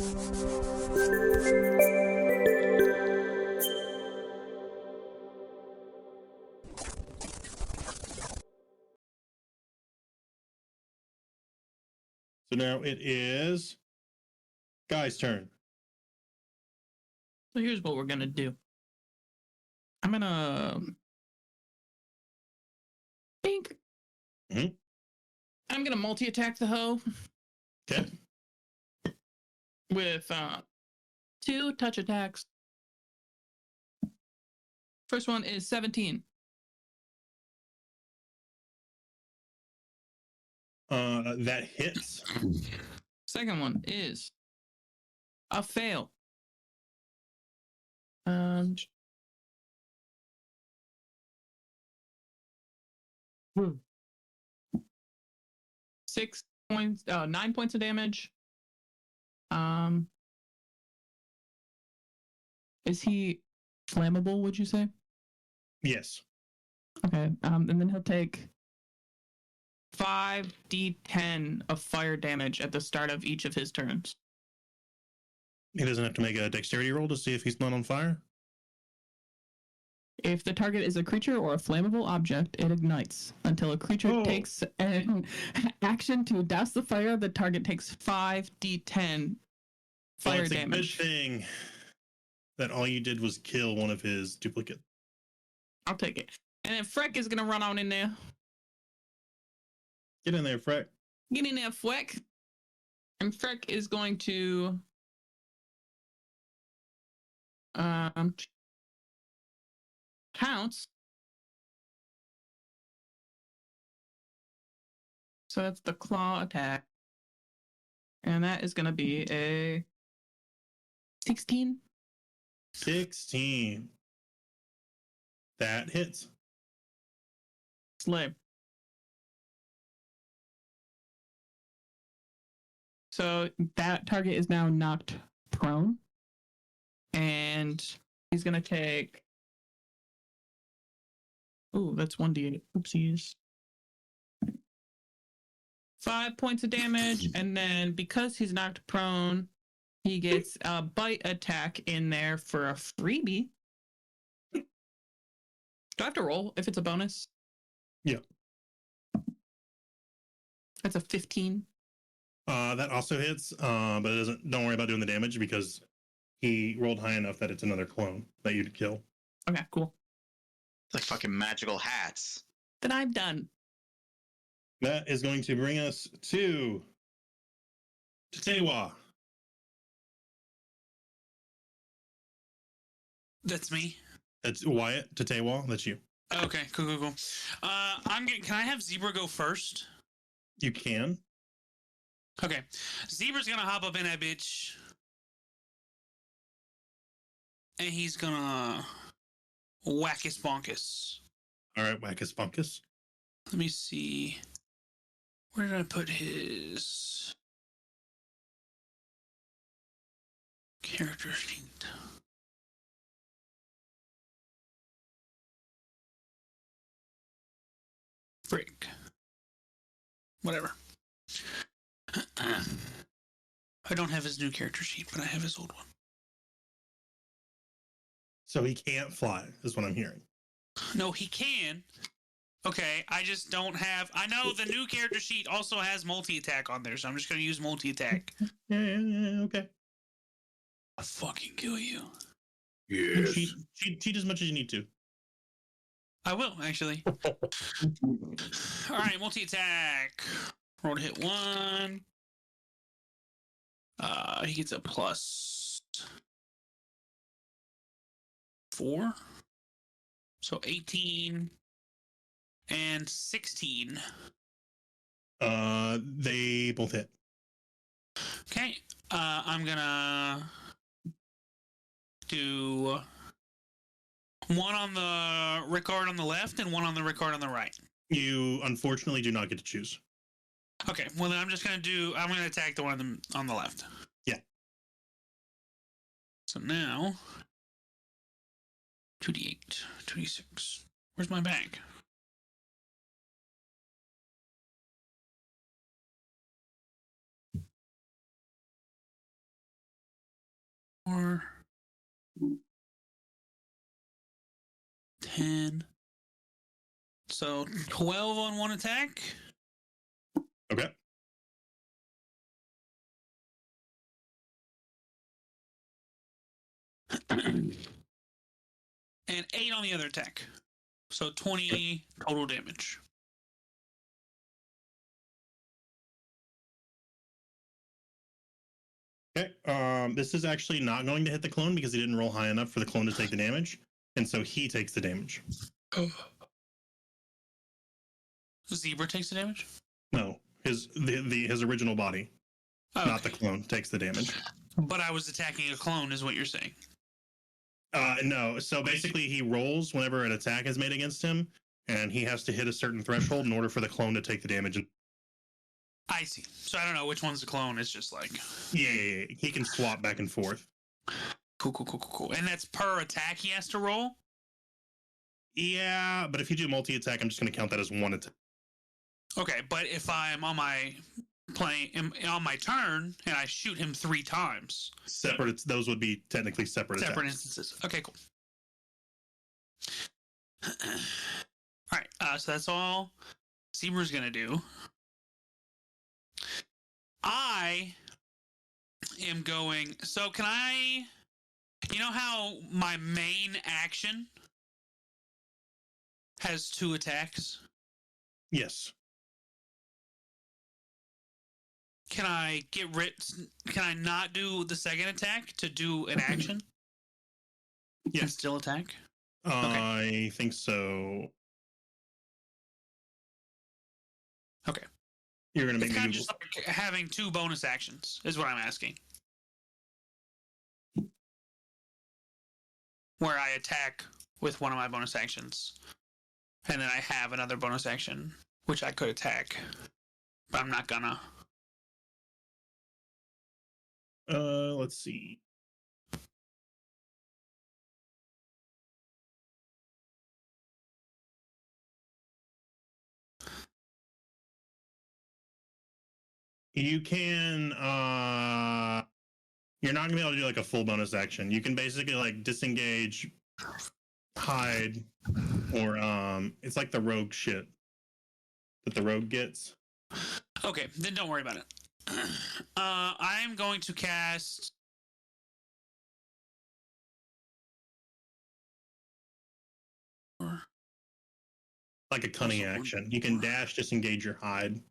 So now it is Guy's turn. So here's what we're gonna do. I'm gonna think. Mhm. I'm gonna multi-attack the hoe Okay. with 2 touch attacks. First one is 17. That hits. Second one is a fail. 6 points, 9 points of damage. Is he flammable, would you say? Yes. Okay. And then he'll take 5d10 of fire damage at the start of each of his turns. He doesn't have to make a dexterity roll to see if he's not on fire? If the target is a creature or a flammable object, it ignites. Until a creature takes an action to douse the fire, the target takes 5d10 fire damage. It's a good thing that all you did was kill one of his duplicates. I'll take it. And then Freck is going to run on in there. Get in there, Freck. Get in there, Freck. And Freck is going to pounce. So that's the claw attack. And that is going to be a 16. 16. That hits. Slay. So that target is now knocked prone. And he's going to take... Ooh, that's 1d8. Oopsies. 5 points of damage, and then because he's knocked prone, he gets a bite attack in there for a freebie. Do I have to roll if it's a bonus? Yeah. That's a 15. That also hits, but it doesn't. Don't worry about doing the damage because he rolled high enough that it's another clone that you'd kill. Okay, cool. It's like fucking magical hats. Then I'm done. That is going to bring us to Tetewa. That's me. That's Wyatt. Tetewa. That's you. Okay, cool. Can I have Zebra go first? You can. Okay. Zebra's gonna hop up in that bitch. And he's gonna whackus bonkus. All right, Wackus Bunkus. Let me see. Where did I put his character sheet? Frick. Whatever. I don't have his new character sheet, but I have his old one. So he can't fly, is what I'm hearing. No, he can. Okay, I just don't have... I know the new character sheet also has multi-attack on there, so I'm just going to use multi-attack. Yeah, okay. I'll fucking kill you. Yes. Cheat as much as you need to. I will, actually. Alright, multi-attack. Roll to hit 1. He gets a plus 4. So 18 and 16. They both hit. Okay. I'm gonna do one on the Ricard on the left and one on the Ricard on the right. You unfortunately do not get to choose. Okay, well then I'm gonna attack the one on the left. Yeah. So now 2d8, 2d6. Where's my bag? 10. So 12 on one attack. Okay. And 8 on the other attack. So 20 total damage. Okay. This is actually not going to hit the clone because he didn't roll high enough for the clone to take the damage, and so he takes the damage. Zebra takes the damage? No, his original body, not the clone, takes the damage. But I was attacking a clone, is what you're saying. No. So basically, he rolls whenever an attack is made against him, and he has to hit a certain threshold in order for the clone to take the damage. I see. So I don't know which one's the clone. It's just like... Yeah. He can swap back and forth. Cool. And that's per attack he has to roll? Yeah, but if you do multi-attack, I'm just going to count that as one attack. Okay, but if I'm on my on my turn and I shoot him 3 times... Separate. Those would be technically separate attacks. instances. Okay, cool. All right, so that's all Zebra's going to do. I am going... So can I... You know how my main action has 2 attacks? Yes. Can I get rid... Can I not do the second attack to do an action? Yes. And still attack? I think so. Okay. You're going to It's make kind me of do... just like having 2 bonus actions, is what I'm asking. Where I attack with one of my bonus actions. And then I have another bonus action, which I could attack. But I'm not gonna. Let's see. You can, you're not gonna be able to do like a full bonus action. You can basically like disengage, hide, or it's like the rogue shit that the rogue gets. Okay, then don't worry about it. I'm going to cast... Like a cunning action. You can dash, disengage, or hide.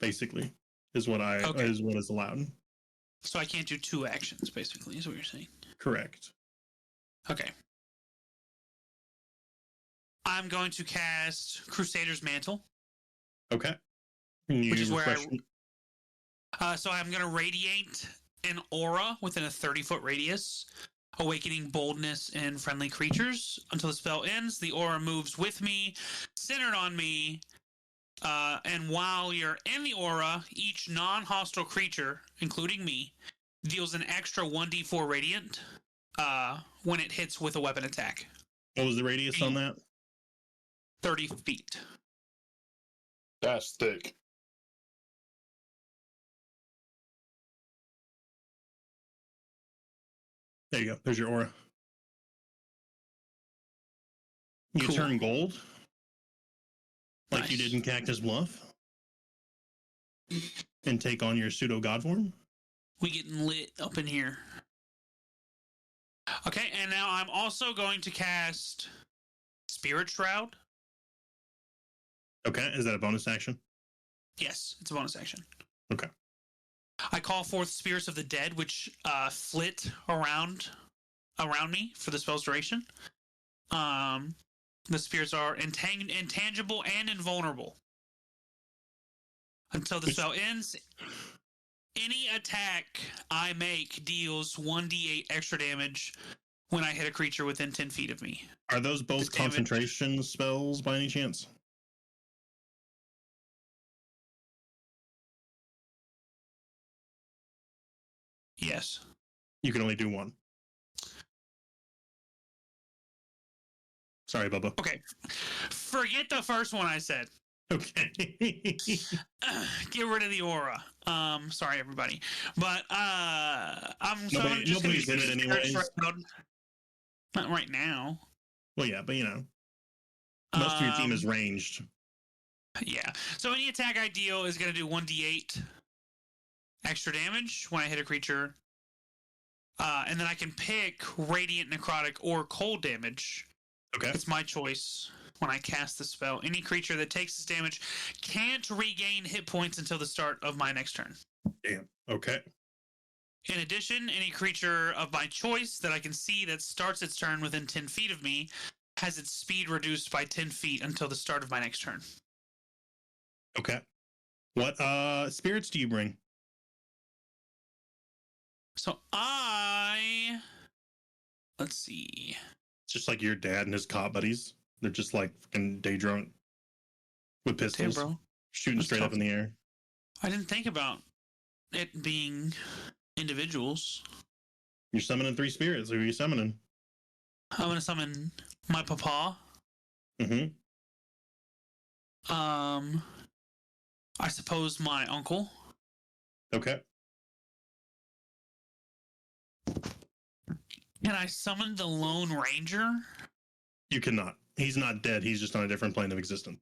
Basically, is what is allowed. So I can't do 2 actions, basically, is what you're saying. Correct. Okay. I'm going to cast Crusader's Mantle. Okay. Which is where so I'm going to radiate an aura within a 30-foot radius, awakening boldness in friendly creatures. Until the spell ends, the aura moves with me, centered on me, and while you're in the aura, each non-hostile creature, including me, deals an extra 1d4 radiant when it hits with a weapon attack. What was the radius on that? 30 feet. That's thick. There you go. There's your aura. You Cool. turn gold, like Nice. you did in Cactus Bluff, and take on your pseudo god form. We getting lit up in here. Okay, and now I'm also going to cast Spirit Shroud. Okay, is that a bonus action? Yes, it's a bonus action. Okay. I call forth spirits of the dead, which flit around me for the spell's duration. The spirits are intangible and invulnerable until the spell ends. Any attack I make deals 1d8 extra damage when I hit a creature within 10 feet of me. Are those both concentration spells by any chance? Yes. You can only do one. Sorry, Bubba. Okay. Forget the first one I said. Okay. Get rid of the aura. Sorry everybody. But I'm Nobody's in it anyways. Not right now. Well, yeah, but most of your team is ranged. Yeah. So any attack I deal is going to do 1d8 extra damage when I hit a creature. And then I can pick radiant, necrotic, or cold damage. Okay. It's my choice when I cast the spell. Any creature that takes this damage can't regain hit points until the start of my next turn. Damn. Okay. In addition, any creature of my choice that I can see that starts its turn within 10 feet of me has its speed reduced by 10 feet until the start of my next turn. Okay. What spirits do you bring? So let's see. It's just like your dad and his cop buddies. They're just like fucking day drunk with pistols, Damn, bro. shooting That's straight up tough. in the air. I didn't think about it being individuals. You're summoning 3 spirits. Who are you summoning? I'm going to summon my papa. Mm-hmm. I suppose my uncle. Okay. Can I summon the Lone Ranger? You cannot. He's not dead. He's just on a different plane of existence.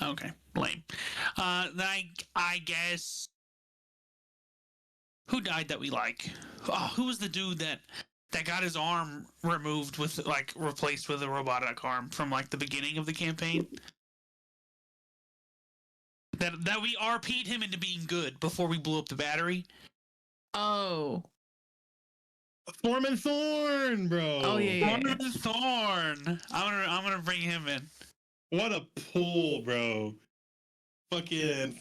Okay, lame. Then I guess who died that we like? Oh, who was the dude that got his arm removed with replaced with a robotic arm from the beginning of the campaign? That we RP'd him into being good before we blew up the battery. Oh. Foreman Thorn, bro. Oh, yeah. Thorn. I'm gonna bring him in. What a pull, bro. Fucking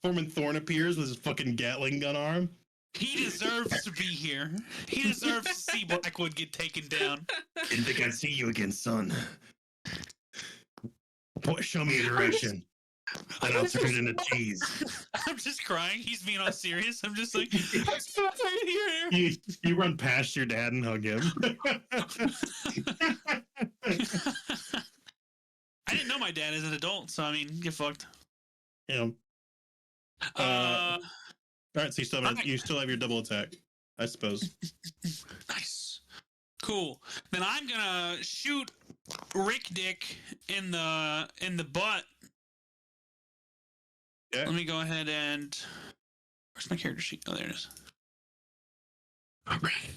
Foreman Thorn appears with his fucking Gatling gun arm. He deserves to be here. He deserves to see Blackwood get taken down. Didn't think I'd see you again, son. Boy, show me a direction. And I'll turn it into cheese. I'm just crying. He's being all serious. I'm just like, I'm still here. You run past your dad and hug him. I didn't know my dad as an adult, so I mean, get fucked. Yeah. All right, so you still have your double attack, I suppose. Nice. Cool. Then I'm gonna shoot Rick Dick in the butt. Yeah. Let me go ahead and where's my character sheet? Oh, there it is. All right.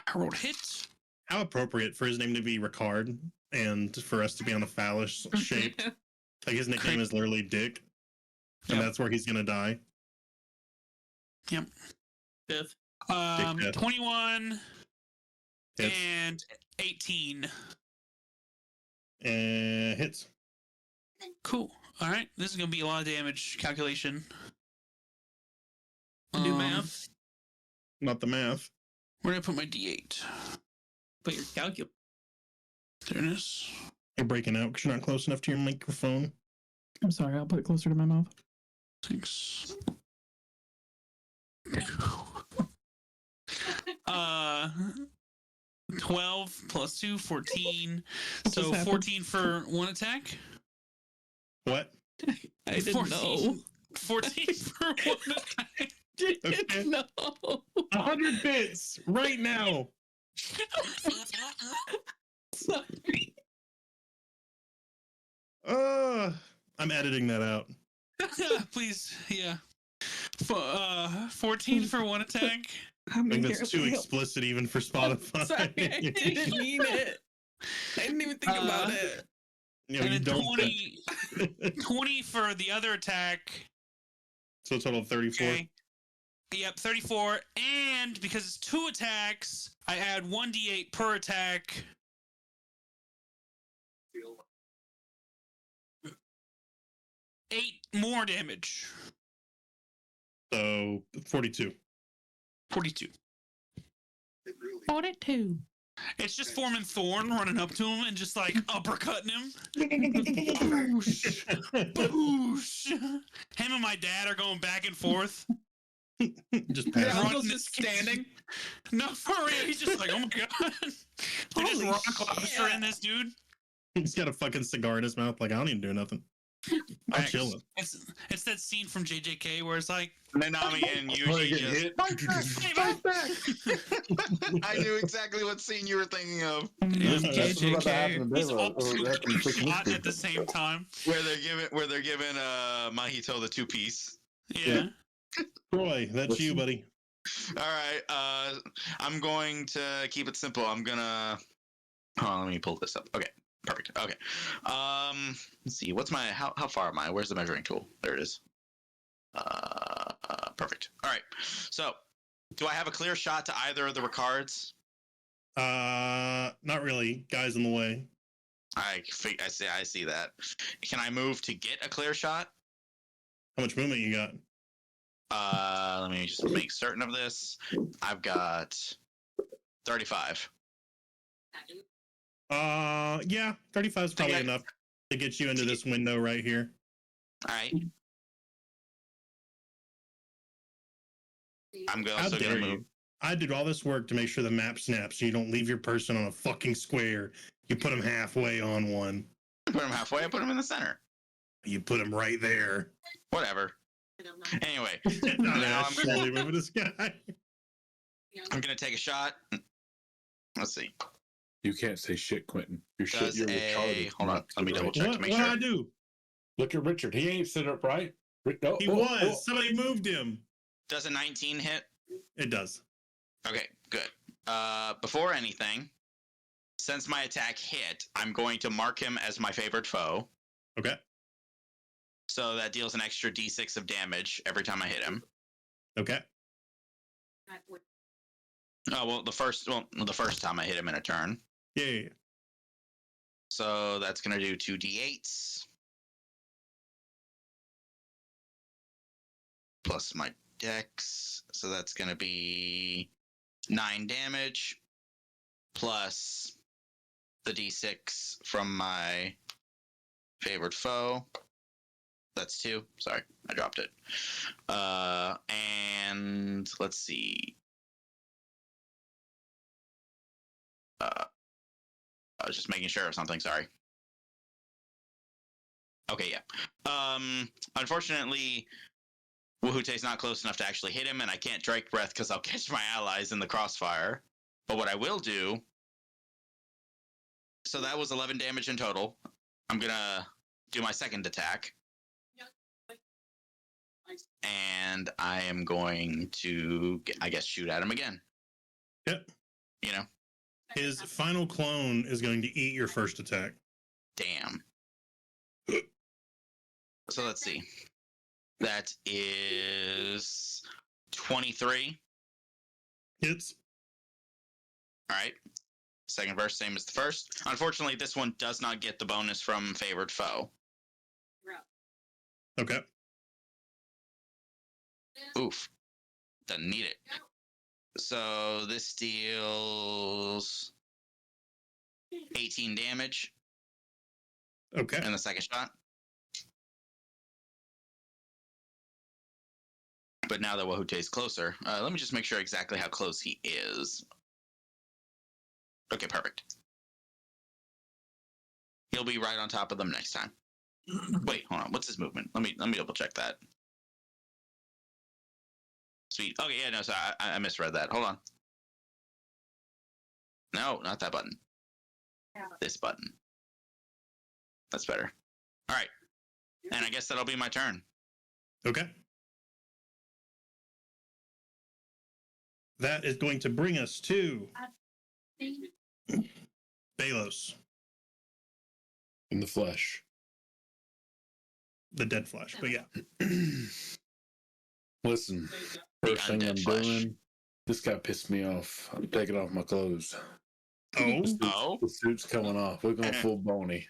I rolled hit. How appropriate for his name to be Ricard and for us to be on a phallus shaped. Like his nickname is literally Dick. And Yep. that's where he's gonna die. Yep. Fifth. Dick death. 21 Hits. and 18. And hits. Cool. All right. This is going to be a lot of damage calculation. Do math. Not the math. Where did I put my D8? Put your calculator. There it is. You're breaking out because you're not close enough to your microphone. I'm sorry, I'll put it closer to my mouth. 6. 12 plus 2, 14. So just happened? 14 for one attack. What? I didn't 14. know. 14 for one attack. Okay. No. 100 bits right now. Sorry. I'm editing that out. Please, yeah. 14 for one attack. How I many think that's too characters? explicit even for Spotify. Sorry, I didn't mean it. I didn't even think about it. Yeah, And you then don't. 20 for the other attack. So a total of 34. Okay. Yep, 34. And because it's 2 attacks, I add 1d8 per attack. Eight more damage. So 42. 42. 42. It's just Foreman Thorn running up to him and just uppercutting him. Boosh. Boosh. Him and my dad are going back and forth. Just Your pass. Run uncle's this just standing. No, for real. He's just like, oh my god. They're just Holy rock lobster shit. in this dude. He's got a fucking cigar in his mouth. Like, I don't even do nothing. I'm chilling. It's that scene from JJK where it's like, Nanami and Yuji get just. hit. Fight back! I knew exactly what scene you were thinking of, It's That's what's about to happen in he's Beyblade, also or getting happened in freaking shot history. at the same time. where they're giving Mahito the 2-piece. Yeah. Troy, that's you, buddy. All right, I'm going to keep it simple. I'm gonna. Hold on, let me pull this up. Okay, perfect. Okay, let's see. What's my how far am I? Where's the measuring tool? There it is. Perfect. All right. So, do I have a clear shot to either of the Ricards? Not really. Guys in the way. I see that. Can I move to get a clear shot? How much movement you got? Let me just make certain of this. I've got 35. Yeah, 35 is probably Okay. enough to get you into this window right here. All right. I'm How also dare gonna move. you? I did all this work to make sure the map snaps so you don't leave your person on a fucking square. You put them halfway on one. I put him halfway. I put him in the center. You put them right there. Whatever. Anyway, Now Now I'm I'm slowly moving this guy. I'm gonna take a shot. Let's see. You can't say shit, Quentin. You're shit. Does You're a retarded. hold on? Let me double check to What make did sure. I do? Look at Richard. He ain't sit up right. No, He was. Somebody moved him. Does a 19 hit? It does. Okay, good. Before anything, since my attack hit, I'm going to mark him as my favorite foe. Okay. So that deals an extra d6 of damage every time I hit him. Okay. Oh well, the first time I hit him in a turn. Yeah. So that's gonna do 2d8s plus my dex. So that's gonna be 9 damage plus the d6 from my favorite foe. That's 2. Sorry, I dropped it. And let's see. I was just making sure of something. Sorry. Okay, yeah. Unfortunately, Wuhute's not close enough to actually hit him, and I can't Drake Breath because I'll catch my allies in the crossfire. But what I will do. So that was 11 damage in total. I'm gonna do my second attack. And I am going to, I guess, shoot at him again. Yep. You know? His final clone is going to eat your first attack. Damn. So let's see. That is 23. Hits. All right. Second verse, same as the first. Unfortunately, this one does not get the bonus from favored foe. Okay. Oof. Doesn't need it. So this deals 18 damage Okay. in the second shot. But now that Wahute's closer, let me just make sure exactly how close he is. Okay, perfect. He'll be right on top of them next time. Wait, hold on. What's his movement? Let me double check that. Sweet. Okay, yeah, no, so I misread that. Hold on. No, not that button. This button. That's better. All right. And I guess that'll be my turn. Okay. That is going to bring us to Balos, In the flesh. the dead flesh. But yeah. Listen, The first thing undead I'm flesh. doing, this guy pissed me off. I'm taking off my clothes. Oh. Oh? The suit's coming off. We're going full bony.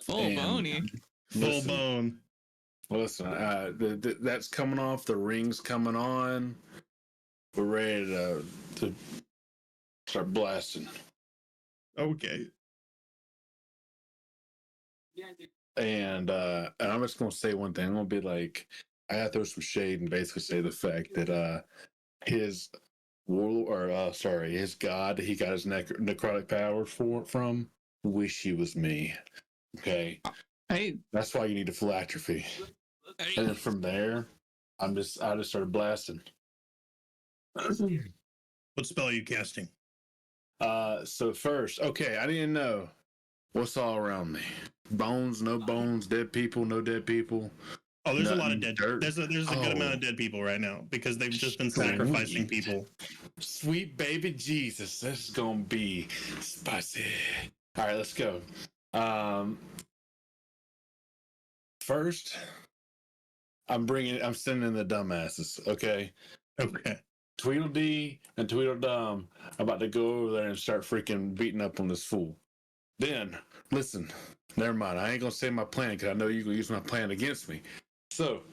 Full And- bony. Full Listen. bone. Listen, that's coming off. The ring's coming on. We're ready to start blasting. Okay. And I'm just gonna say one thing. I'm gonna be like, I gotta throw some shade and basically say the fact that his his god he got his necrotic powers from. Wish he was me. Okay, Hey, that's why you need a full atrophy. And then from there, I just started blasting. What spell are you casting? So first, okay, I didn't know what's all around me. Bones, no bones, dead people, no dead people. Oh, there's a lot of Nothing, dead. dirt. There's a good amount Oh. of dead people right now because they've just been Sweet. sacrificing people. Sweet baby Jesus, this is gonna be spicy. All right, let's go. First, I'm sending in the dumbasses. Okay, Okay. Tweedledee and Tweedledum about to go over there and start freaking beating up on this fool. Then, listen, never mind. I ain't gonna say my plan because I know you're gonna use my plan against me. So,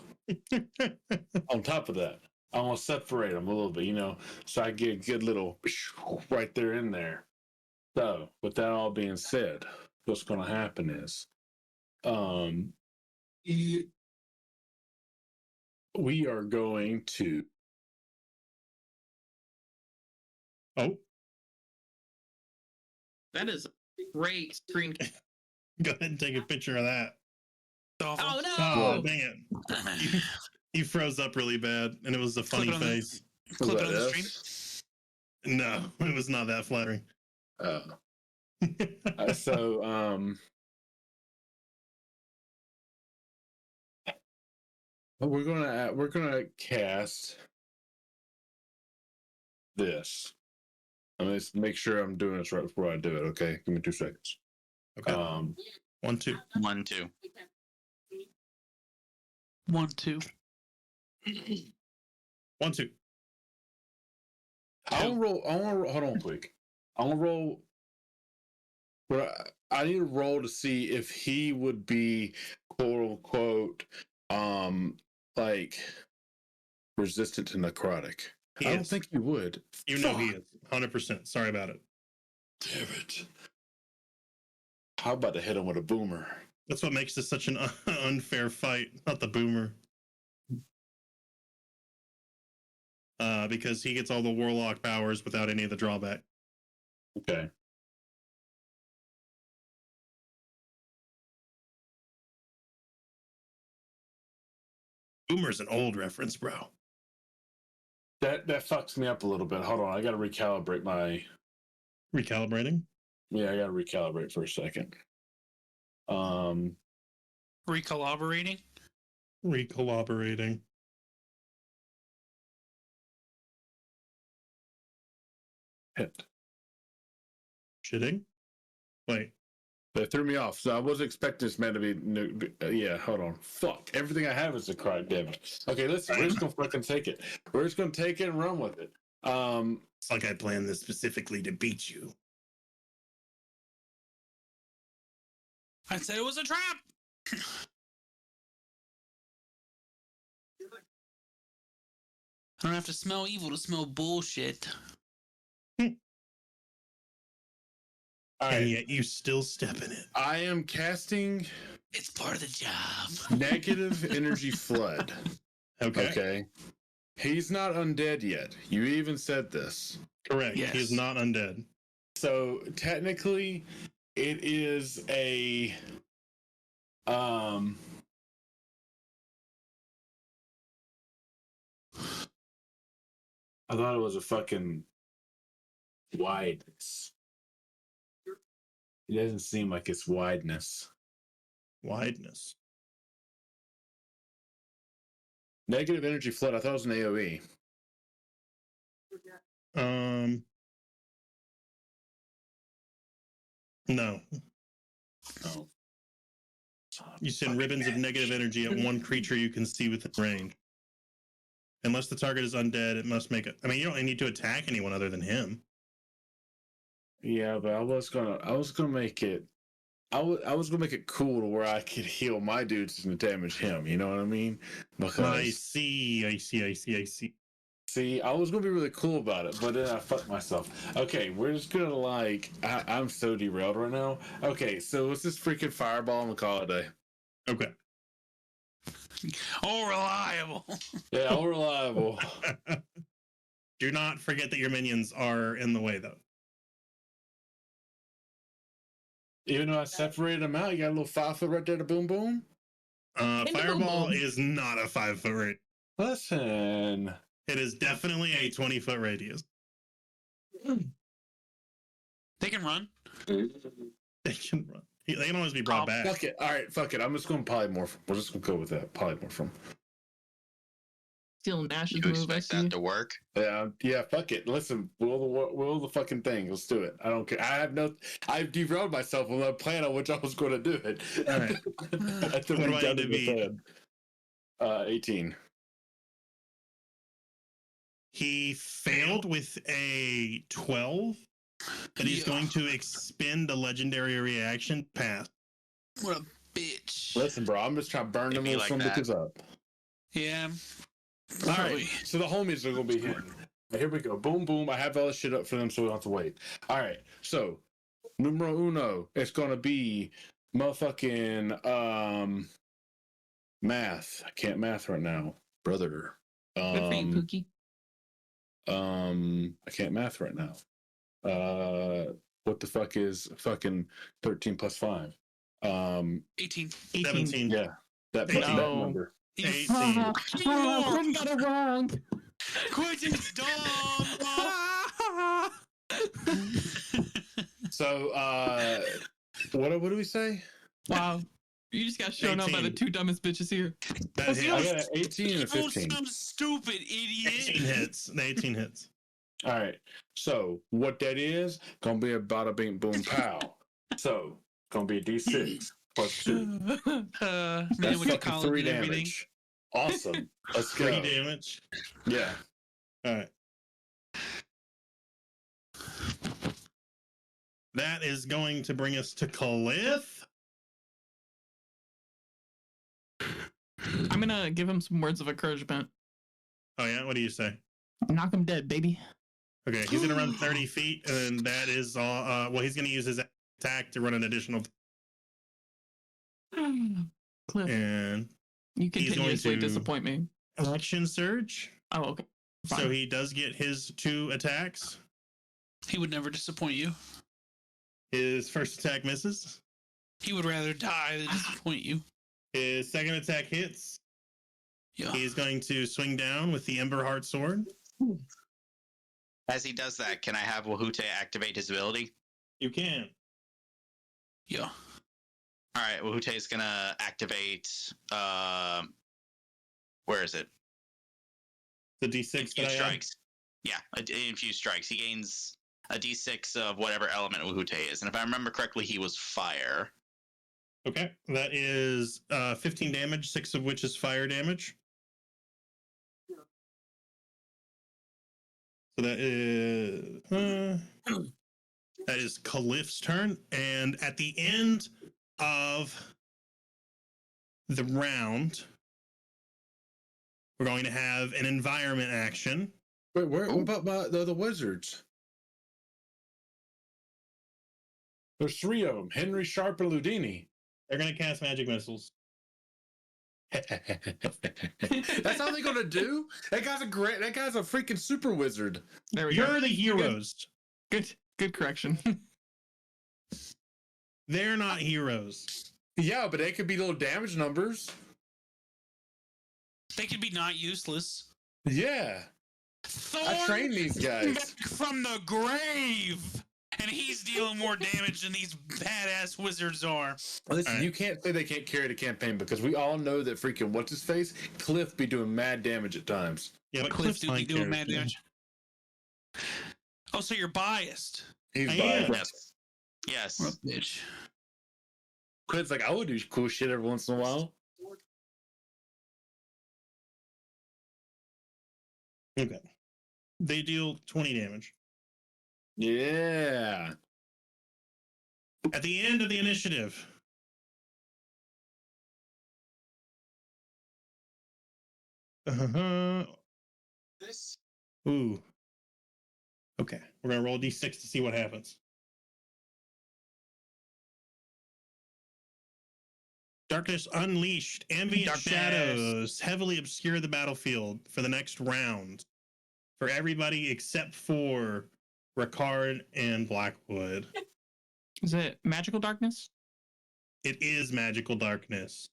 on top of that, I'm gonna separate them a little bit, so I get a good little right there in there. So, with that all being said, what's gonna happen is, we are going to. Oh, that is a great screen. go ahead and take a picture of that. Oh no! Oh, dang it. You froze up really bad, and it was a funny Click it on the- face. Clip it What on the else? stream. No, it was not that flattering. So, we're gonna cast this. I'm gonna make sure I'm doing this right before I do it. Okay, give me 2 seconds. Okay. 1, 2. 1, 2. 1, 2. 1, 2. I want to roll. Hold on, quick. I want to roll. But I need to roll to see if he would be quote unquote like resistant to necrotic. He I don't is. think he would. You know he is. 100%. Sorry about it. Damn it. How about to hit him with a boomer? That's what makes this such an unfair fight, not the boomer. Because he gets all the warlock powers without any of the drawback. Okay. Boomer's an old reference, bro. That fucks me up a little bit. Hold on, I gotta recalibrate my. Recalibrating? Yeah, I gotta recalibrate for a second. Recollaborating. Recollaborating. Hit. Shitting? Wait. That threw me off. So I wasn't expecting this man to be new. Yeah, hold on. Fuck. Everything I have is a cry, damn it. Okay, listen, we're just gonna fucking take it. We're just gonna take it and run with it. It's like I planned this specifically to beat you. I said it was a trap. I don't have to smell evil to smell bullshit. All And right. yet you still step in it. I am casting It's part of the job. negative energy flood. Okay. Okay. He's not undead yet. You even said this. Correct. Yes. He's not undead. So technically, it is a I thought it was a fucking wideness. It doesn't seem like it's wideness. Wideness. Negative energy flood. I thought it was an AoE. No. Oh. You send ribbons of negative energy at one creature you can see within range. Unless the target is undead, it must make it. I mean, you don't need to attack anyone other than him. Yeah, but I was gonna make it. I was gonna make it cool to where I could heal my dudes and damage him. You know what I mean? Because I see. see, I was gonna be really cool about it, but then I fucked myself. Okay, we're just gonna I'm so derailed right now. Okay, so it's this freaking fireball and we call it a day. Okay. Oh, reliable. Yeah, all reliable. Do not forget that your minions are in the way, though. Even though I separated them out, you got a little 5 foot right there to boom boom. Fireball boom. is not a 5 foot radius. Listen. It is definitely a 20-foot radius. They can run. They can run. They can always be brought back. Fuck it. All right, fuck it. I'm just going polymorph. We're just going to go with that. Polymorph them. Stealing Nash's You move, I expect see. that to work? Yeah, fuck it. Listen, will the fucking thing. Let's do it. I don't care. I've derailed myself on the plan on which I was going to do it. All right. What do I need to be? 18. He failed with a 12, but he's going to expend a legendary reaction pass. What a bitch. Listen, bro, I'm just trying to burn them It'd be little like bitches up. Yeah. All right, so the homies are going to be hitting. Here we go. Boom, boom. I have all this shit up for them, so we don't have to wait. All right, so numero uno, it's going to be motherfucking math. I can't math right now, brother. Good for you, Pookie. I can't math right now. What the fuck is fucking 13 plus 5? 18. 17. Yeah, that 18. that No. number. 18. Quinn got it wrong. Quentin's dumb. So, what do we say? Wow. You just got shown up by the 18. two dumbest bitches here. That I hits. got an 18 and a Oh, 15. some stupid idiot. 18 hits. The 18 hits. All right. So what that is gonna be a bada bing boom pow. So gonna be a D6 plus 2. Man, That's with the fucking college 3 and everything. damage. Awesome. Let's go. 3 damage. Yeah. All right. That is going to bring us to Cliff. I'm gonna give him some words of encouragement. Oh, yeah? What do you say? Knock him dead, baby. Okay, he's going to run 30 feet, and that is all. Well, he's going to use his attack to run an additional. Cliff, And you he's going continuously to- disappoint me. action surge. Oh, okay. So Fine. he does get his 2 attacks. He would never disappoint you. His first attack misses. He would rather die than disappoint you. His second attack hits. Yeah. He's going to swing down with the Ember Heart Sword. As he does that, can I have Wahute activate his ability? You can. Yeah. All right, Wahute is gonna activate. Where is it? The D6 that I Infused have. strikes. Yeah, infused strikes. He gains a D6 of whatever element Wahute is, and if I remember correctly, he was fire. Okay, that is 15 damage, 6 of which is fire damage. So that is Cliff's turn, and at the end of the round, we're going to have an environment action. Wait, what about the wizards? There's 3 of them. Henry, Sharp, and Ludini. They're going to cast magic missiles. That's how they're gonna do. That guy's a freaking super wizard. There we You're go. the heroes. Good correction. They're not heroes. Yeah, but they could be little damage numbers. They could be not useless. Yeah. Thorn I train these guys. back from the grave, and he's dealing more damage than these badass wizards are. Listen, Alright. you can't say they can't carry the campaign because we all know that freaking what's his face Cliff be doing mad damage at times. Yeah, but Cliff Cliff's do be my doing mad character. damage. Oh, so you're biased. He's I biased. am. Yes. Yes. What a bitch. Cliff's like, I would do cool shit every once in a while. Okay. They deal 20 damage. Yeah. At the end of the initiative, This. ooh. Okay, we're gonna roll a d6 to see what happens. Darkness Unleashed. Ambient Darkness. shadows heavily obscure the battlefield for the next round. For everybody except for Ricard and Blackwood. Is it magical darkness? It is magical darkness.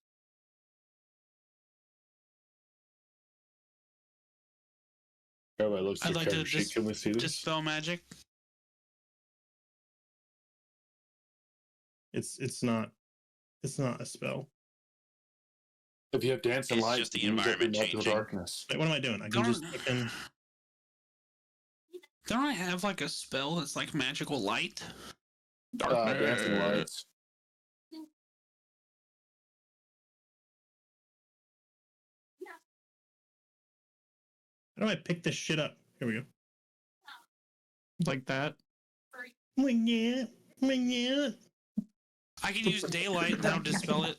Everybody looks I'd at like to character sheet. Can we see this? Dispel magic. It's not a spell. If you have dancing It's lights, just the you can use up environment your magical changing. darkness. Wait, what am I doing? I can just fucking. Don't I have like a spell that's like magical light? Dancing lights. How do I pick this shit up? Here we go. Like that? Yeah. I can use daylight and that'll dispel it.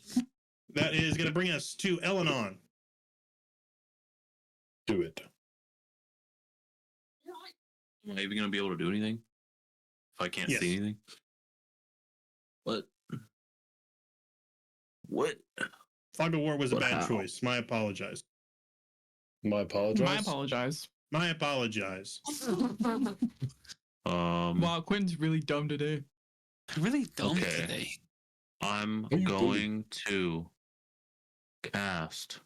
That is going to bring us to Elenon. Do it. Am I even going to be able to do anything? If I can't Yes. see anything? What? What? Fog of War was a But bad how? choice. My apologize. My apologize. My apologize. My apologize. Wow, Quinn's really dumb today. I really don't Okay. today. I'm Are you going to cast.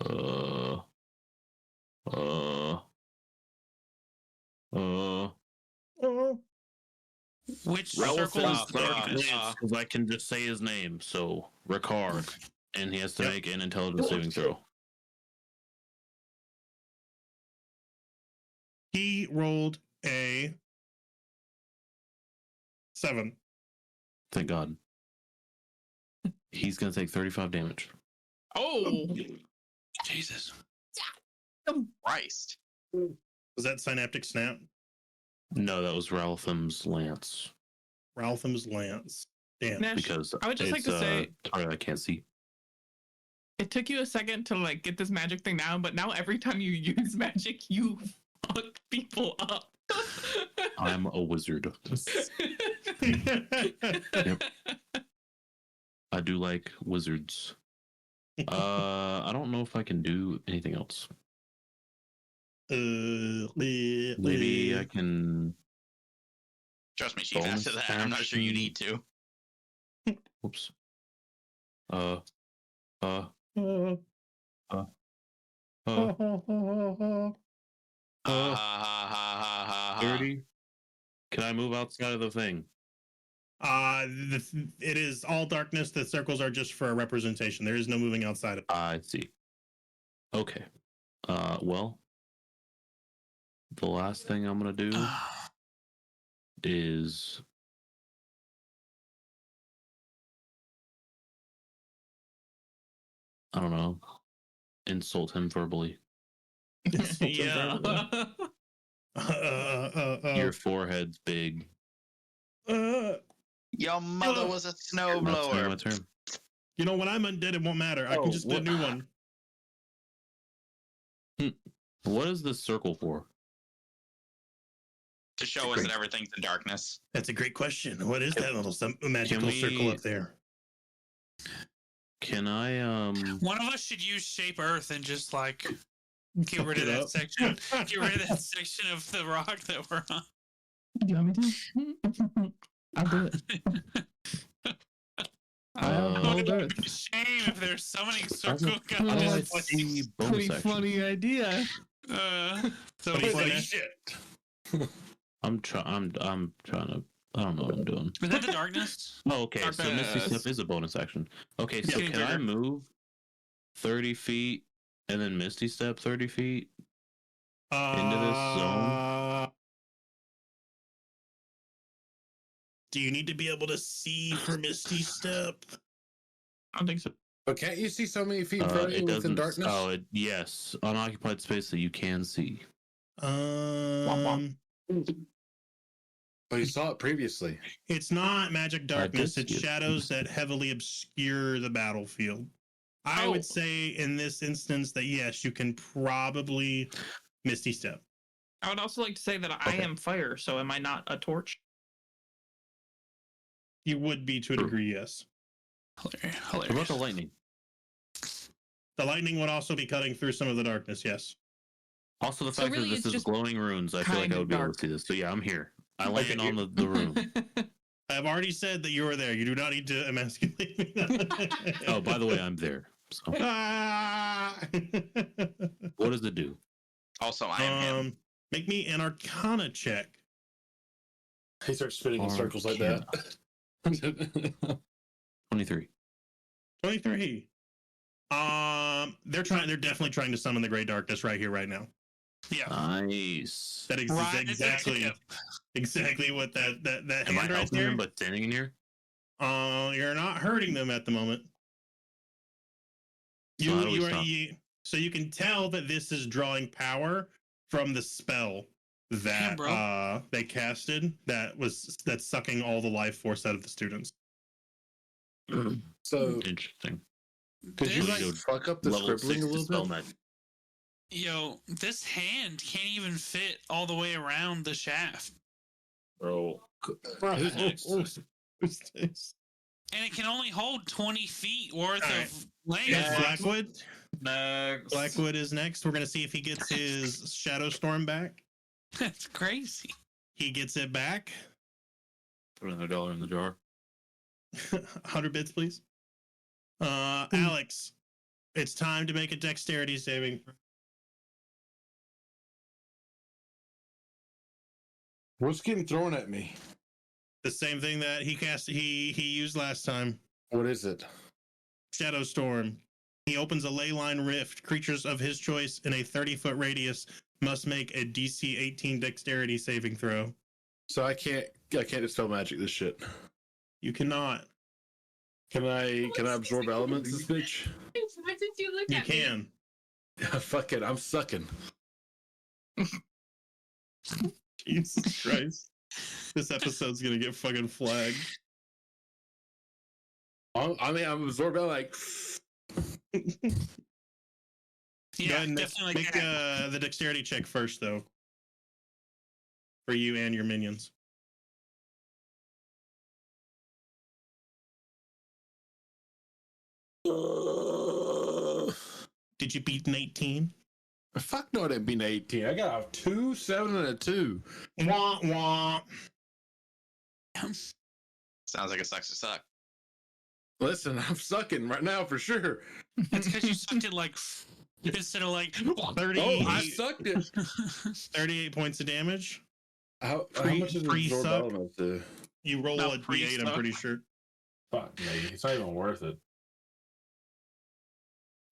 Oh. Which Relevant circle is the darkness? because I can just say his name. So Ricard, and he has to Yep. make an intelligence saving throw. He rolled a 7. Thank God. He's gonna take 35 damage. Oh! Jesus. Christ. Was that Synaptic Snap? No, that was Ralpham's lance Ralpham's Lance. Damn. Nash, because I would just like it's, to say target I can't see. it took you a second to like get this magic thing down, but now every time you use magic, you fuck people up. I'm a wizard. I do like wizards. I don't know if I can do anything else. Maybe I can. Trust me, Chief, Bonus after that, I'm not sure you action. need to. Whoops. Ha, ha, ha, ha, ha. 30. Can I move outside of the thing? It is all darkness. The circles are just for a representation. There is no moving outside of it. I see. Okay. Well, the last thing I'm gonna do is I don't know, insult him verbally. Yeah. Your forehead's big. Your mother was a That's my snowblower. turn. You know, when I'm undead, it won't matter. I Oh, can just get a new one. What is this circle for? To show us that everything's in darkness. That's a great question. What is that little magical we- circle up there? Can I One of us should use Shape Earth and just like get rid of Fuck it that up. section. Get rid of that section of the rock that we're on. Do you want me to? I'll do it. Uh, Hold Earth. Shame if there's summoning circle I guns. don't see bonus Pretty action. funny idea. So Pretty funny. funny. Shit. I'm trying to. I don't know what I'm doing. Was that the darkness? Oh, okay. So Misty Darkness. Step is a bonus action. Okay, so Yeah. can I move 30 feet and then Misty Step 30 feet? Into this zone? Do you need to be able to see for Misty Step? I don't think so. But can't you see so many feet in front of you It within doesn't. darkness? Oh, yes. Unoccupied space that you can see. Oh, you saw it previously. It's not magic darkness. did It's see it. shadows that heavily obscure the battlefield. I Oh. would say in this instance that yes, you can probably Misty Step. I would also like to say that I Okay. am fire, so am I not a torch? You would be to a True. degree, yes. Hilarious. What about the lightning? The lightning would also be cutting through some of the darkness, yes. Also, the So fact really that it's this is just glowing runes, I feel like kind I of would be able dark. to see this. So yeah, I'm here. I land on the room. I've already said that you were there. You do not need to emasculate me. Oh, by the way, I'm there. So Ah! what does it do? Also, I am him. Make me an Arcana check. He starts spinning in circles like that. 23. 23. They're definitely trying to summon the Great Darkness right here, right now. Yeah. Nice. That is Right, exactly what that Am I hand right helping there. him but standing in here? You're not hurting them at the moment. So how do we stop? So you can tell that this is drawing power from the spell that they casted. That's sucking all the life force out of the students. So Interesting. could you This- like fuck up the Level scribbling 6 a little dispel bit? magic. Yo, this hand can't even fit all the way around the shaft. Bro. Who's next? And it can only hold 20 feet worth All right. of length. Yes, Blackwood. Next. Blackwood is next. We're gonna see if he gets his Shadow Storm back. That's crazy. He gets it back. Put another dollar in the jar. 100 bits, please. Alex, it's time to make a dexterity saving. What's getting thrown at me? The same thing that he used last time. What is it? Shadow Storm. He opens a ley line rift. Creatures of his choice in a 30-foot radius must make a DC 18 dexterity saving throw. So I can't dispel magic this shit. You cannot. Can I absorb elements this bitch? Why did you look You at me? can. Fuck it, I'm sucking. Jesus Christ. This episode's gonna get fucking flagged. I mean, I'm absorbed like. Go Yeah, ahead and definitely make that. the dexterity check first, though. For you and your minions. Did you beat an 18? Fuck no, I didn't beat an 18. I got a 2, 7, and a 2. Wah, wah. Sounds like it sucks to suck. Listen, I'm sucking right now for sure. That's because you sucked it like instead of like 30, Oh, I sucked it. 38 points of damage. How much is Pre- absorb suck? elements do? You roll No, a d8, I'm pre-suck. pretty sure. Fuck me, it's not even worth it.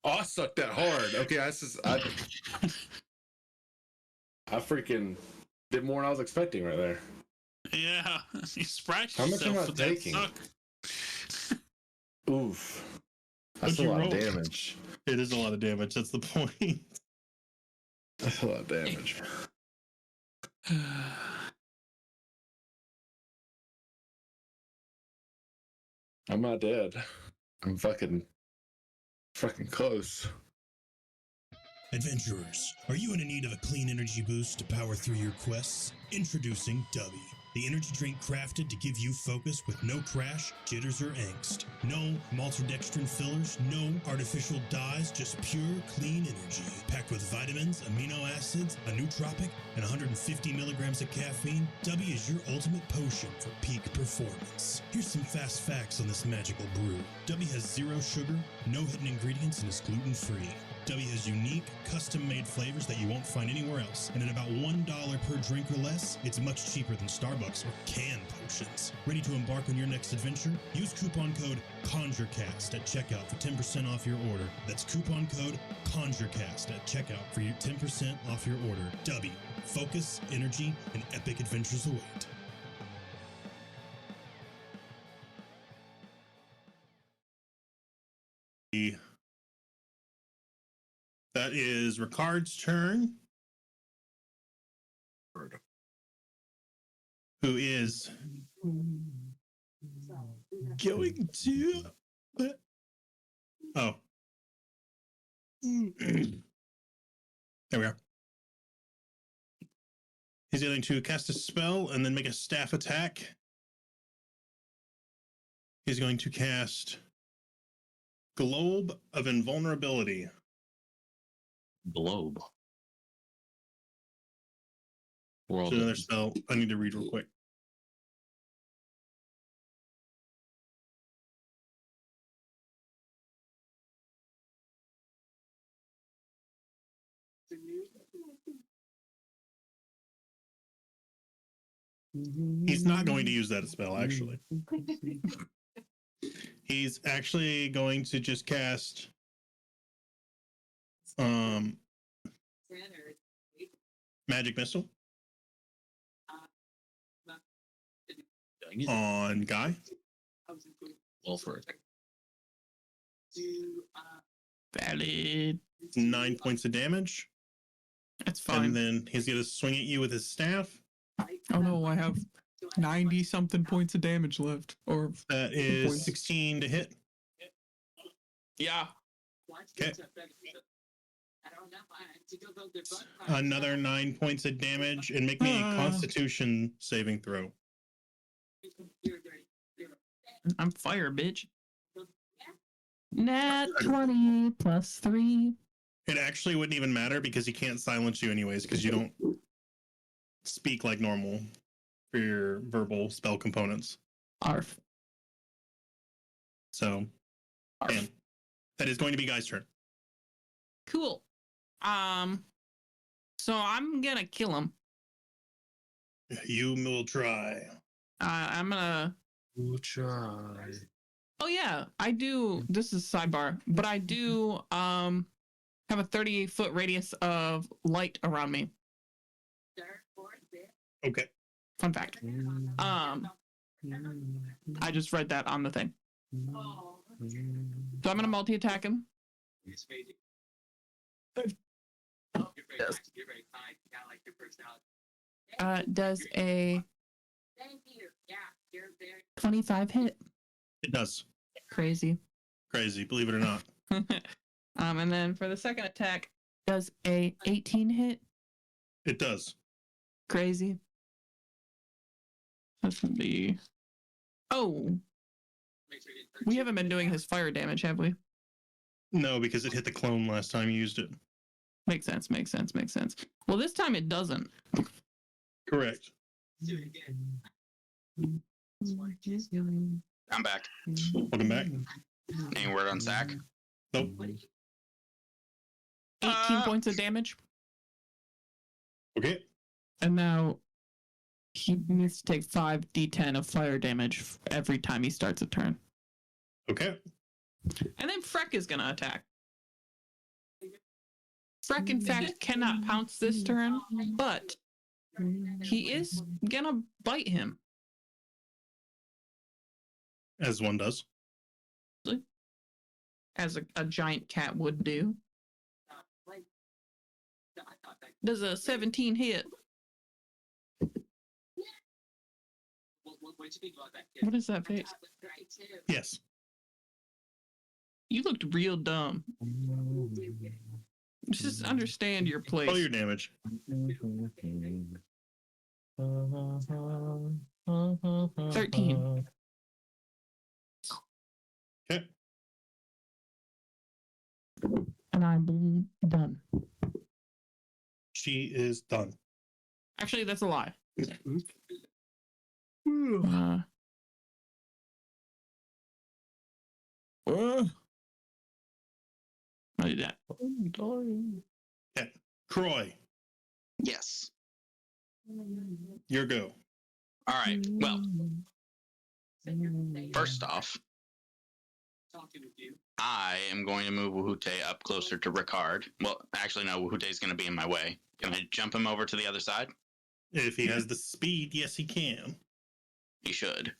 Oh, I sucked that hard. Okay, I freaking did more than I was expecting right there. yeah, you scratched How much am yourself I with that taking? suck. Oof. That's What'd a you lot roll? of damage. It is a lot of damage. That's the point. That's a lot of damage. I'm not dead. I'm fucking close. Adventurers, are you in need of a clean energy boost to power through your quests? Introducing Dubby, the energy drink crafted to give you focus with no crash, jitters, or angst. No maltodextrin fillers, no artificial dyes, just pure, clean energy. Packed with vitamins, amino acids, a nootropic, and 150 milligrams of caffeine, Dubby is your ultimate potion for peak performance. Here's some fast facts on this magical brew. Dubby has zero sugar, no hidden ingredients, and is gluten-free. Dubby has unique, custom-made flavors that you won't find anywhere else, and at about $1 per drink or less, it's much cheaper than Starbucks or canned potions. Ready to embark on your next adventure? Use coupon code CONJURECAST at checkout for 10% off your order. That's coupon code CONJURECAST at checkout for your 10% off your order. Dubby, focus, energy, and epic adventures await. That is Ricard's turn. Who is going to... Oh. There we are. He's going to cast a spell and then make a staff attack. He's going to cast Globe of Invulnerability. Globe. World. It's another spell I need to read real quick. He's not going to use that spell, actually. He's actually going to just cast Magic Missile on Guy. Well, for it. Valid. 9 points of damage. That's fine. And then he's going to swing at you with his staff. Oh no, I have 90 something points of damage left. Or That is 16 to hit. yeah. Okay. Another 9 points of damage, and make me a Constitution saving throw. I'm fire, bitch. Nat 20 plus 3. It actually wouldn't even matter because he can't silence you anyways because you don't speak like normal for your verbal spell components. Arf. So, man, that is going to be Guy's turn. Cool. So I'm gonna kill him. You will try. I'm gonna. We'll try. Oh yeah, I do. This is sidebar, but I do have a 30-foot radius of light around me. Okay. Fun fact. I just read that on the thing. So I'm gonna multi-attack him. Does a 25 hit? It does. Crazy. Crazy, believe it or not. And then for the second attack, does a 18 hit? It does. Crazy. That's gonna be. Oh, we haven't been doing his fire damage, have we? No, because it hit the clone last time you used it. Makes sense. Makes sense. Makes sense. Well, this time it doesn't. Correct. I'm back. Welcome back. Any word on Zach? Nope. 18 points of damage. Okay. And now he needs to take 5d10 of fire damage every time he starts a turn. Okay. And then Freck is going to attack. Freck, in fact, cannot pounce this turn, but he is going to bite him. As one does. As a giant cat would do. Does a 17 hit? What is that face? Yes. You looked real dumb. Just understand your place. Roll your damage. 13. Okay. And I'm done. She is done. Actually, that's a lie. I did that. Okay. Croy, Yes. your go. All right. Well, first off, I am going to move Wahute up closer to Ricard. Well, actually, no, Wahute's going to be in my way. Can I jump him over to the other side? If he has the speed, yes, he can. He should.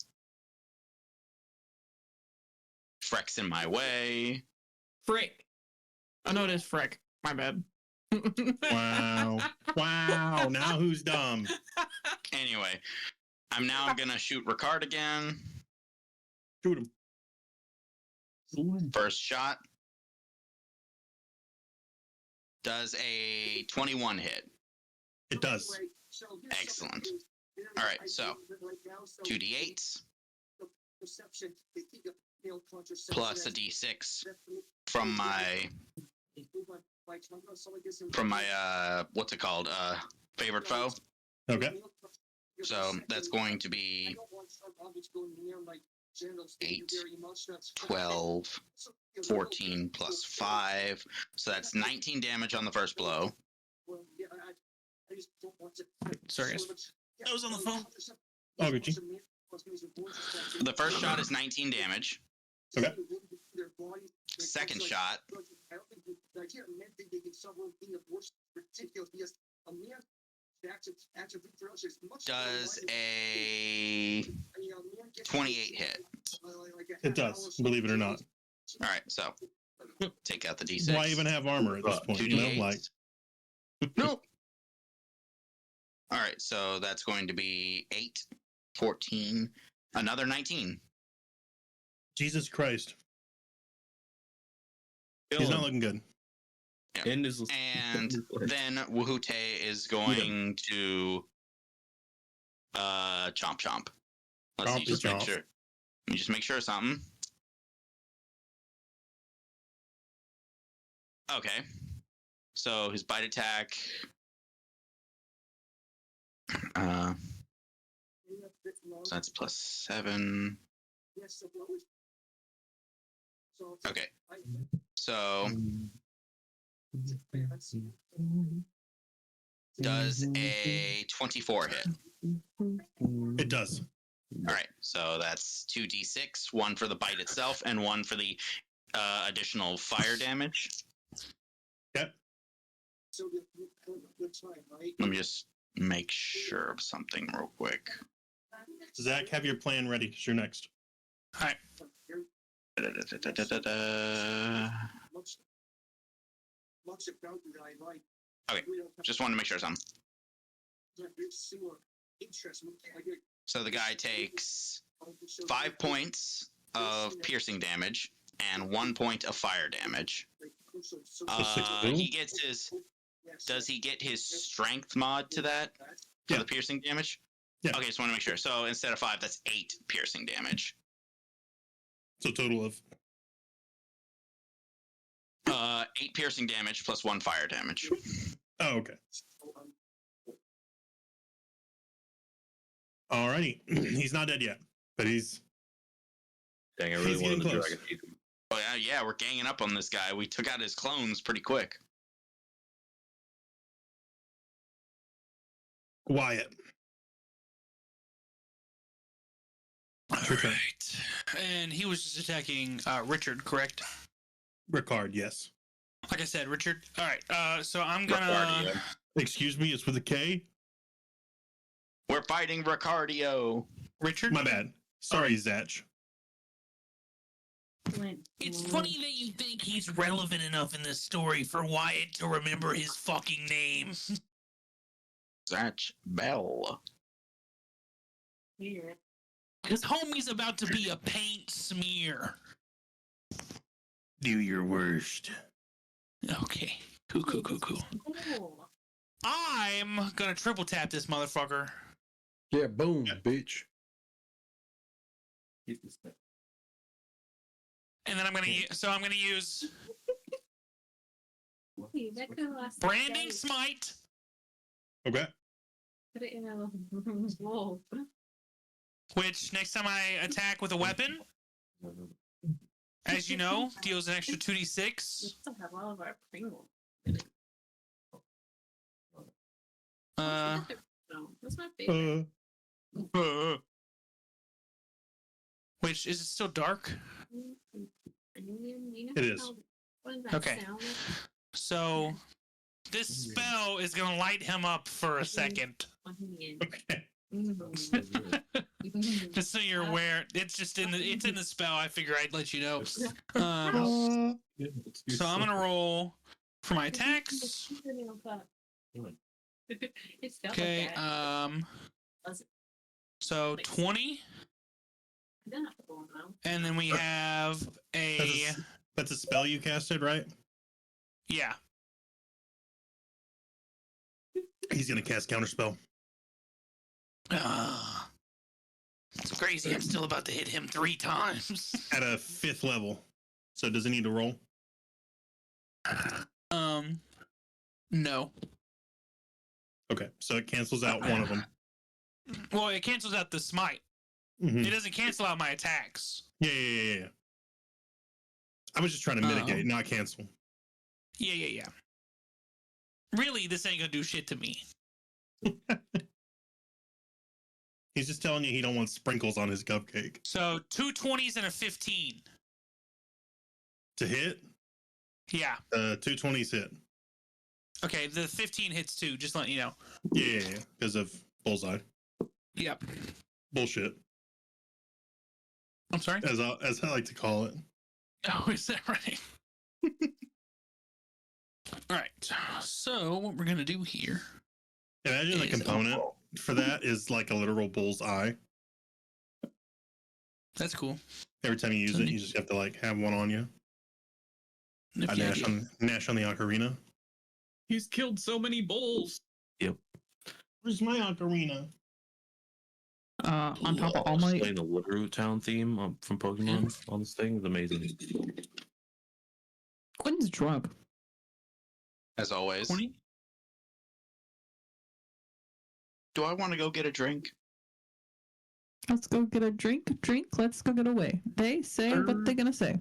Freck's in my way. Frick. Oh, no, it is Frick. My bad. Wow. Wow. Now who's dumb? Anyway, I'm now going to shoot Ricard again. Shoot him. First shot. Does a 21 hit. It does. Excellent. All right, so 2d8s plus a d6 from my what's it called? Favorite foe. Okay. So that's going to be 8, 12, 14 plus 5. So that's 19 damage on the first blow. Sorry, guys. I was on the phone. Oh, Gucci. The first shot is 19 damage. Okay. Second shot does a 28 hit. It does, believe it or not. All right, so take out the D6. Why even have armor at this point? Two You know, D8s. like Nope. All right, so that's going to be 8, 14, another 19. Jesus Christ, Kill he's him. not looking good. End his- And then Woohoote is going to chomp chomp. Let's see, Chompy just make chomp. sure. Let me just make sure of something. Okay. So his bite attack. So that's +7. Okay. So does a 24 hit. It does. All right. So that's 2d6, one for the bite itself and one for the additional fire damage. Yep. Let me just make sure of something real quick. Zach, have your plan ready because you're next. All right. Okay, just wanted to make sure of something. So the guy takes 5 points of piercing damage and 1 point of fire damage. He gets his. Does he get his strength mod to that for Yeah. the piercing damage? Yeah. Okay, just want to make sure. So instead of 5, that's 8 piercing damage. So total of 8 piercing damage plus 1 fire damage. oh, okay. Alrighty, he's not dead yet, but he's Dang, I He's really wanted getting the close. dragon teeth. Oh yeah, we're ganging up on this guy. We took out his clones pretty quick. Wyatt. It's your turn. Right. And he was just attacking Richard, correct? Ricard, yes. Like I said, Richard. All right. So I'm gonna. Ricardio. Excuse me, it's with a K. We're fighting Ricardio. Richard. My bad. Sorry, Zach. It's funny that you think he's relevant enough in this story for Wyatt to remember his fucking name. Zach Bell. His homie's about to be a paint smear. Do your worst. Okay. Cool. I'm gonna triple tap this motherfucker. Yeah, boom, bitch. And then I'm gonna use branding smite, Okay. Put it in a wolf. which next time I attack with a weapon, as you know, deals an extra 2d6. We still have all of our Pringles. That's my favorite. Which is it still dark? It is. Okay. So this spell is gonna light him up for a second. Okay. Just so you're aware, it's in the spell. I figure I'd let you know. So I'm gonna roll for my attacks. Okay. So 20, and then we have a That's a spell you casted, right? yeah. He's gonna cast counterspell. It's crazy. I'm still about to hit him 3 times. At a 5th level. So does it need to roll? No. Okay, so it cancels out one of them. Well, it cancels out the smite. Mhm. It doesn't cancel out my attacks. Yeah. I was just trying to mitigate, not cancel. Yeah. Really, this ain't gonna do shit to me. He's just telling you he don't want sprinkles on his cupcake. So 2 20s and a 15. To hit, Yeah. 220s hit. Okay, the 15 hits too, just letting you know. Yeah, because of bullseye. Yep. Bullshit, I'm sorry? as I like to call it. Oh, is that right? All right. So what we're going to do here. Imagine the component for that is like a literal bullseye. That's cool. Every time you use it, you just have to like have one on you. If I you Nash on the ocarina. He's killed so many bulls. Where's my ocarina? On top of All Might. Playing the Woodroot Town theme from Pokemon on this thing is amazing. Quinn's drunk. As always. 20? Do I want to go get a drink? Let's go get a drink. Let's go get away. They say what they're gonna say.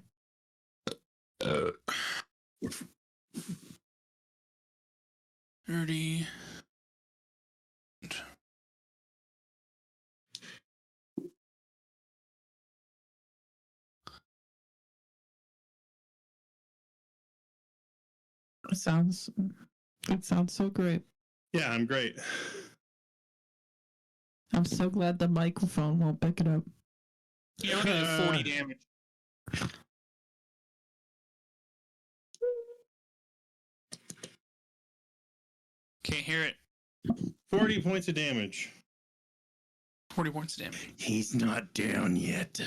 30. It sounds so great. Yeah, I'm great. I'm so glad the microphone won't pick it up. Yeah, look at the 40 damage. Can't hear it. 40 points of damage. 40 points of damage. He's not down yet.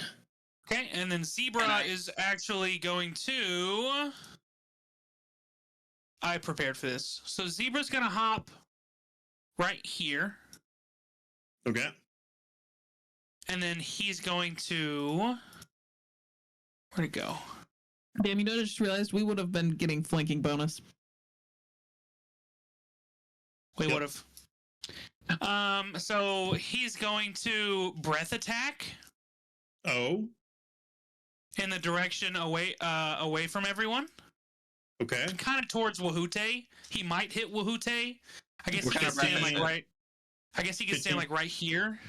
Okay, and then Zebra is actually going to... I prepared for this. So Zebra's going to hop right here. Okay. And then he's going to... Where'd it go? Damn, you know, I just realized we would have been getting flanking bonus. We Yep. would have. So he's going to breath attack Oh, in the direction away from everyone. okay. Kind of towards Wahute. He might hit Wahute. I guess What he kind can of breath stand is like it? right. I guess he can stand like right here.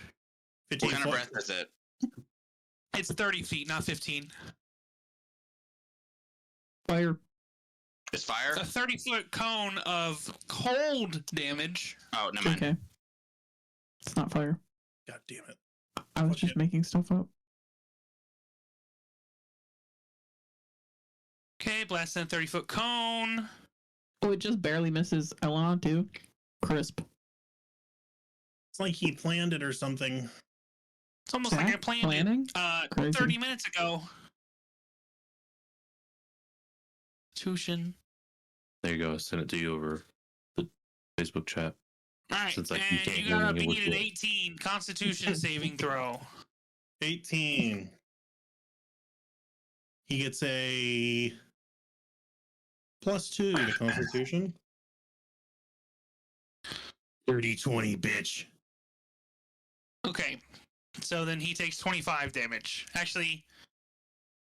15 What kind of foot. breath is it? It's 30 feet, not 15. Fire. It's fire? A 30-foot cone of cold damage. Oh, never mind. Okay. It's not fire. God damn it. I was Fuck just it. making stuff up. Okay, blasting a 30-foot cone. Oh, it just barely misses Elon too. Crisp. It's like he planned it or something. It's almost like I Zach, planned planning? it Crazy. 30 minutes ago. Tushin. There you go. I sent it to you over the Facebook chat. All right, Since, like, you and can't you hear gotta me with beat an the- 18 Constitution saving throw. 18. He gets a +2 to Constitution. 30-20, bitch. Okay, so then he takes 25 damage. Actually,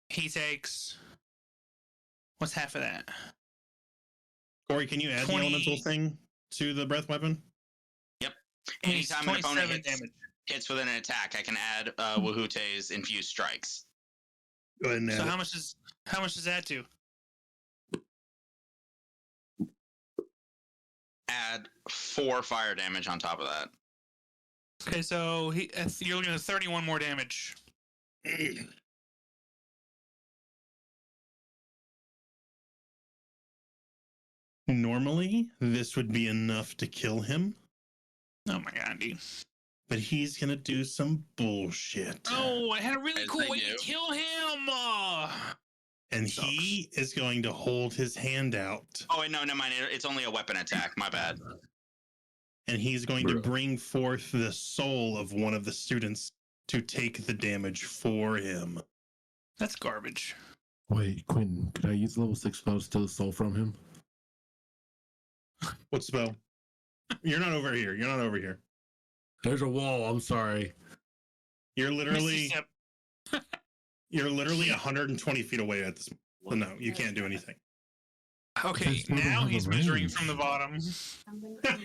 he takes... What's half of that? Corey, can you add 20. the elemental thing to the breath weapon? Anytime an opponent 27 hits, hits with an attack, I can add Wahute's infused strikes. Go ahead and add So it. how much does that do? Add 4 fire damage on top of that. Okay, so you're looking at 31 more damage. Normally, this would be enough to kill him, Oh my god, dude. but he's gonna do some bullshit. Oh, I had a really As cool they way to do. kill him! And he is going to hold his hand out, Oh, wait, no, never mind. It's only a weapon attack. My bad. and he's going to Bruh. bring forth the soul of one of the students to take the damage for him. That's garbage. Wait, Quentin, could I use level 6 spell to steal the soul from him? What spell? You're not over here. You're not over here. There's a wall. I'm sorry. You're Misty literally Step. you're literally 120 feet away at this. So no, you can't do anything. Okay, That's now not he's a measuring range. from the bottom. I'm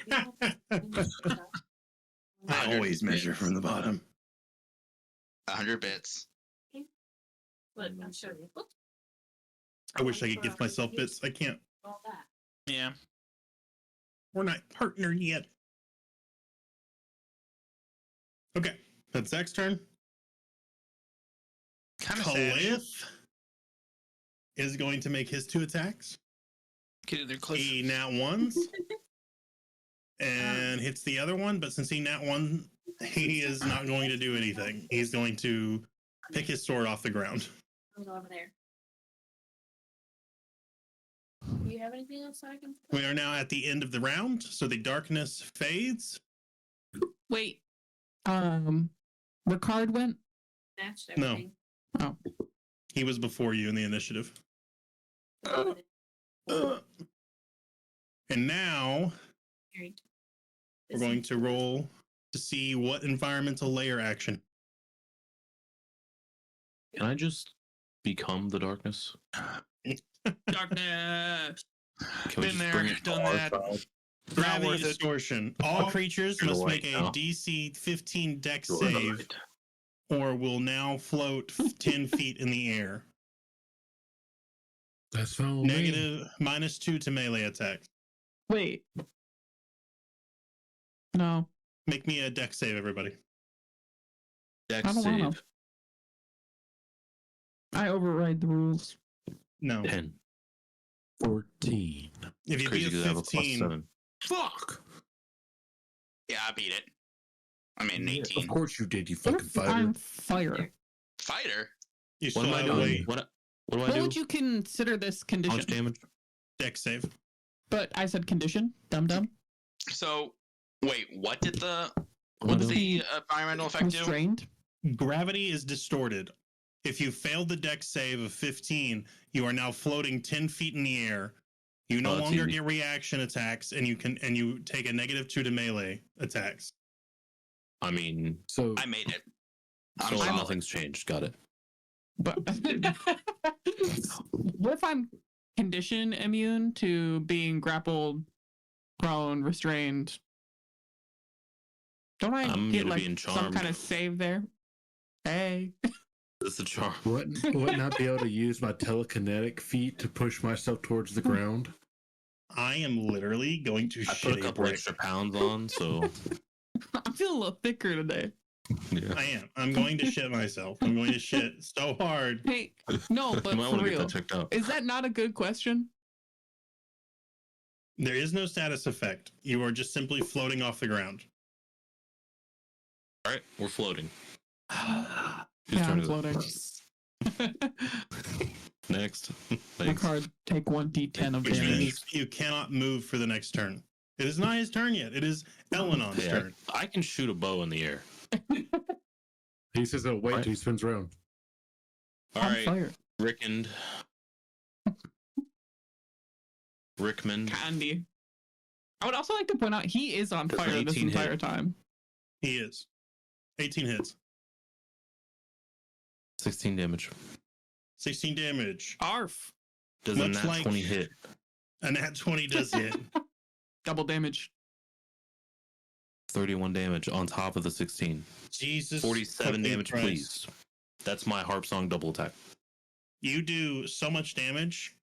gonna- I always measure from the bottom. 100 bits. But I'm sure you looked I wish I could give myself bits. I can't. all that. Yeah. We're not partnered yet. Okay, that's Zach's turn. Kind of sad. Cliff is going to make his 2 attacks. Get in there, Cliff. He nat ones and hits the other one, but since he nat one, he is not going to do anything. He's going to pick his sword off the ground. I'll go over there. Do you have anything else I can? We are now at the end of the round, so the darkness fades. Wait. Ricard went? Matched No. everything. Oh. He was before you in the initiative. And now Married. we're going to roll to see what environmental layer action. Can I just become the darkness? Darkness. Can we Been just there, bring it to done our that. side? Gravity worth it. distortion. All creatures You're must right make a now. DC 15 dex You're save right. or will now float 10 feet in the air. That's fine. Negative -2 to melee attacks. Wait. No. Make me a dex save, everybody. Dex I don't wanna. save. I override the rules. No. 10. 14. If you Crazy beat because a I have a plus 15, 7. Fuck. Yeah, I beat it. I mean, Yeah, 18. of course you did, you What fucking if fighter. I'm fire? Fighter. you What still am I have doing? a What do I What do? would you consider this How condition? much damage? dex save. But I said condition. Dum dum. So, wait, what did the What what did do- the environmental effect do? Restrained. Gravity is distorted. If you failed the dex save of 15, you are now floating 10 feet in the air. You no Oh, that's longer easy. get reaction attacks, and you take a -2 to melee attacks. I mean, So I made it. I'm so solid. nothing's changed. Got it. But what if I'm condition immune to being grappled, prone, restrained? Don't I I'm get gonna like be in some charmed. kind of save there? Hey. That's the charm. wouldn't I be able to use my telekinetic feat to push myself towards the ground? I am literally going to I shit put a couple brick. extra pounds on, so I'm feeling a little thicker today. yeah. I am. I'm going to shit myself. I'm going to shit so hard. Hey, no, but you might for want to get real. that checked out. Is that not a good question? There is no status effect. You are just simply floating off the ground. All right, we're floating. Whose Yeah, turn I'm is floating. it? Next. Thanks. Ricard, take 1d10 of Which damage. means you cannot move for the next turn. It is not his turn yet. It is Elenon's Hey, turn. I can shoot a bow in the air. He says it'll wait Right. till he spins around. All On right, fire. Rickman. Candy. I would also like to point out he is on Does fire this 18 hit? entire time. He is. 18 hits. 16 damage. 16 damage. Arf. Does Much a nat like- 20 hit? A nat 20 does hit. Double damage. 31 damage on top of the 16. Jesus. 47 fucking damage, Christ. please. That's my harp song double attack. You do so much damage,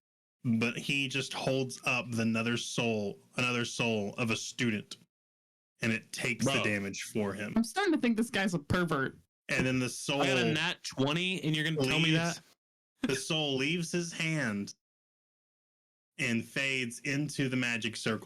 but he just holds up another soul of a student, and it takes the Bro. damage for him. I'm starting to think this guy's a pervert. And then the soul I got a nat 20 and you're going to tell me that? The soul leaves his hand and fades into the magic circle.